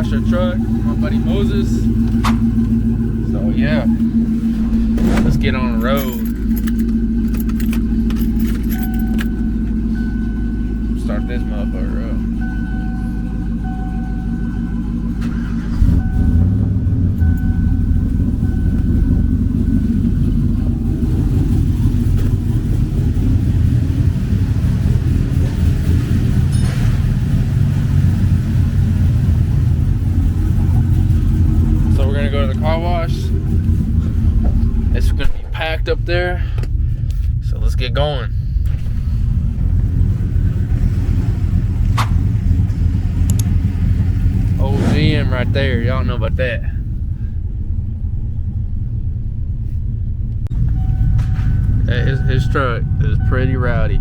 wash our truck, my buddy Moses. So yeah, let's get on the road. Start this motherfucker up. Go to the car wash. It's gonna be packed up there, so let's get going. Old GM right there, y'all know about that. His truck is pretty rowdy.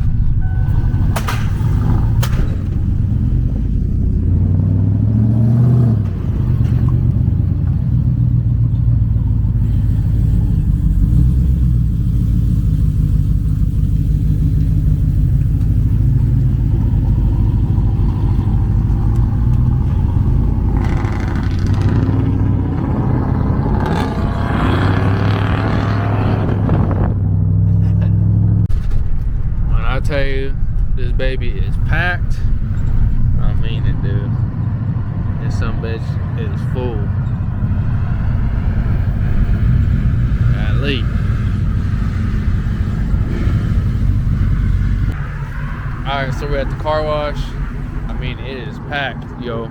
I tell you, this baby is packed. I mean it, dude. This some bitch is full. Golly. Alright, so we're at the car wash. I mean, it is packed, yo.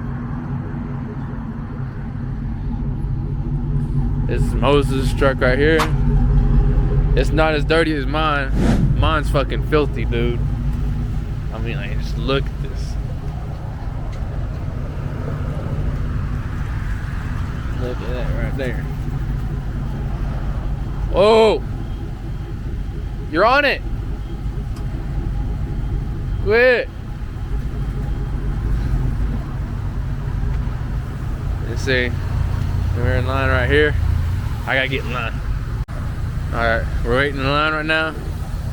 This is Moses' truck right here. It's not as dirty as mine. Mine's fucking filthy, dude. I mean, like, just look at this. Look at that right there. Whoa! You're on it! Quit! Let's see. We're in line right here. I gotta get in line. Alright, we're waiting in line right now.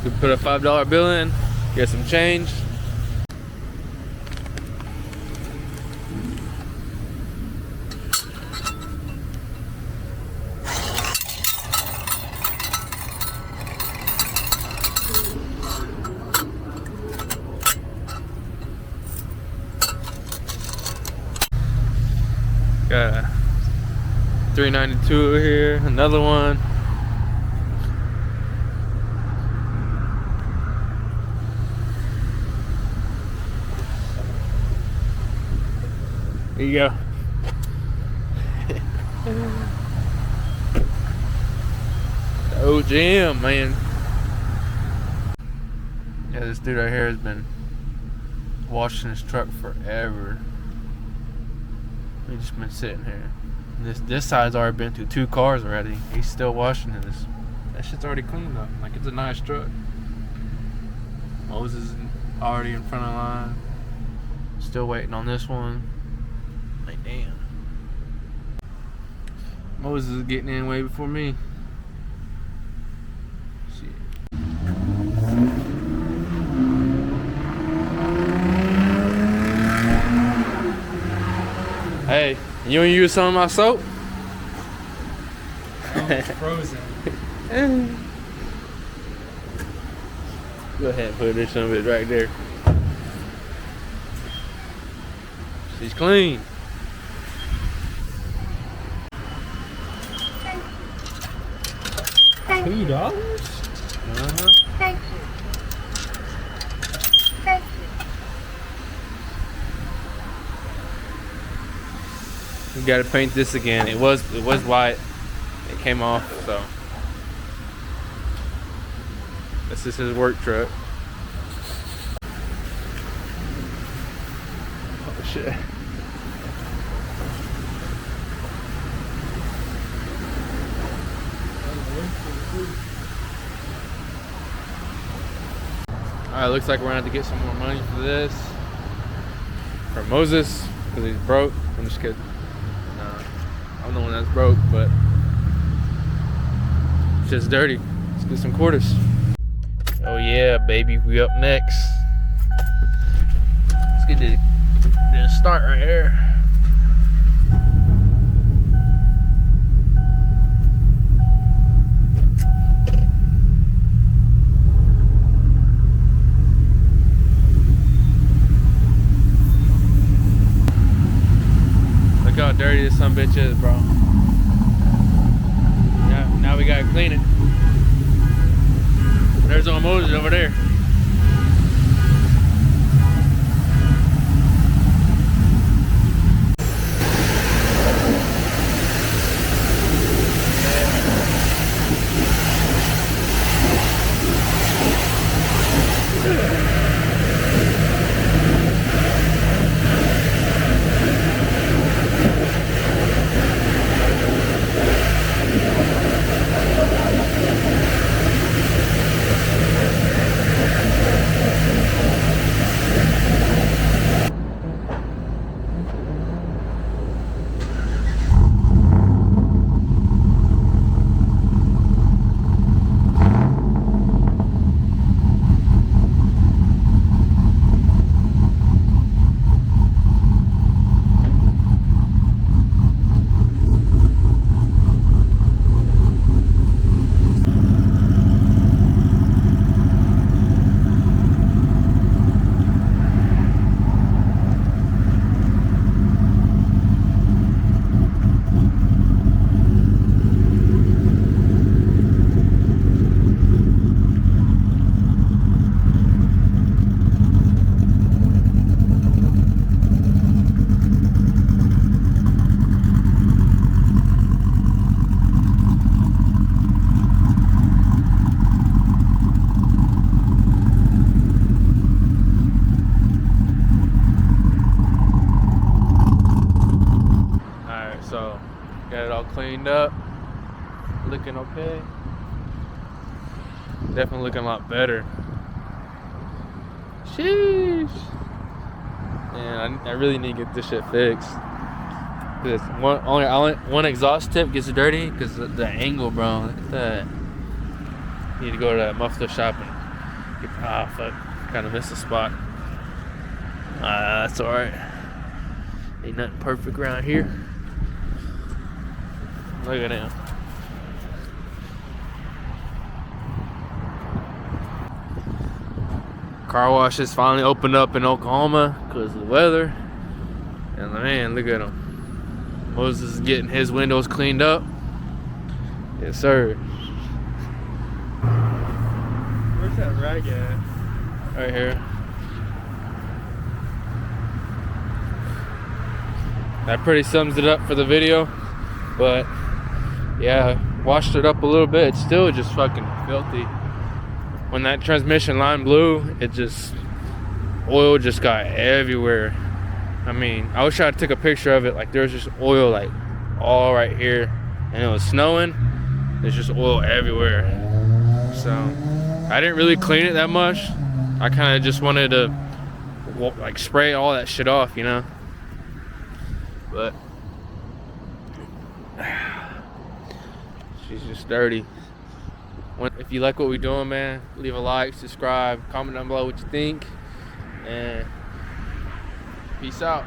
We put a $5 bill in, get some change. Got a $3.92 here, another one. There you go. Oh, Jim, man. Yeah, this dude right here has been washing his truck forever. He's just been sitting here. This side's already been through 2 cars already. He's still washing this. That shit's already cleaned up. Like, it's a nice truck. Moses is already in front of the line. Still waiting on this one. Like, damn. Moses is getting in way before me. Shit. Hey, you wanna use some of my soap? Oh, it's frozen. Go ahead and put this some of it right there. She's clean. $2? Uh-huh. Thank you. Thank you. We gotta paint this again. It was white. It came off, so this is his work truck. Oh shit. Alright, looks like we're gonna have to get some more money for this from Moses because he's broke. I'm just kidding. I'm the one that's broke, but it's just dirty. Let's get some quarters. Oh yeah, baby, we up next. Let's get the start right here. this some bitch is, bro. Now we gotta clean it. There's old Moses over there. So got it all cleaned up, looking okay. Definitely looking a lot better. Sheesh. Man, I really need to get this shit fixed. Cause only one exhaust tip gets dirty because the angle, bro. Look at that. Need to go to that muffler shop and get, fuck, kind of missed the spot. That's all right. Ain't nothing perfect around here. Look at him. Car washes finally opened up in Oklahoma because of the weather. And man, look at him. Moses is getting his windows cleaned up. Yes, sir. Where's that rag at? Right here. That pretty sums it up for the video. But yeah, washed it up a little bit. It's still just fucking filthy. When that transmission line blew, oil just got everywhere. I mean, I wish I took a picture of it. Like, there's just oil like all right here, and it was snowing. There's just oil everywhere. So I didn't really clean it that much. I kind of just wanted to like spray all that shit off, you know. But she's just dirty. If you like what we're doing, man, leave a like, subscribe, comment down below what you think, and peace out.